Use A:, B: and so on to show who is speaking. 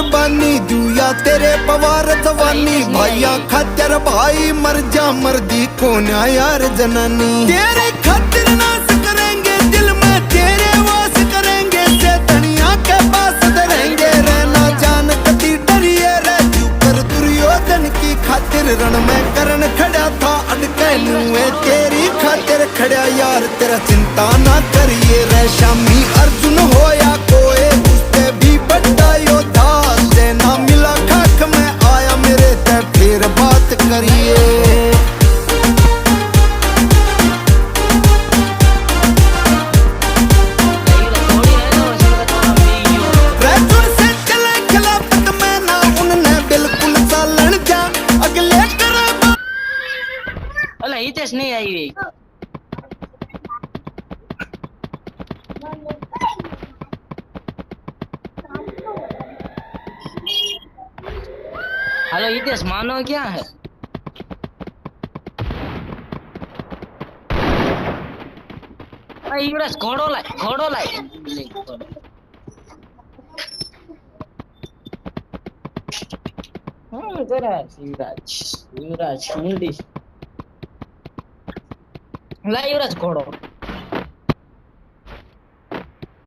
A: कुर्बानी दूं या तेरे पवार जवानी भाइया खातिर भाई मर जा मर्दी को ना यार जनानी तेरे खातिर नाश करेंगे दिल में तेरे वास करेंगे से धनिया के पास धरेंगे रहना जान कती डरिए रह तू कर दुर्योधन की खातिर रण में करण खड़ा था अटके नुए तेरी खातिर खड़ा यार तेरा चिंता ना करिए रे शामी अर्जुन हो या कोई उससे भी बड़ा योद्धा सेना मिला खाक में आया मेरे ते फिर बात करिए
B: हितेश नहीं आई हुई हेलो हितेश मानो क्या है युवराज घोड़ो लाए युवराज ला युवराज घोड़ो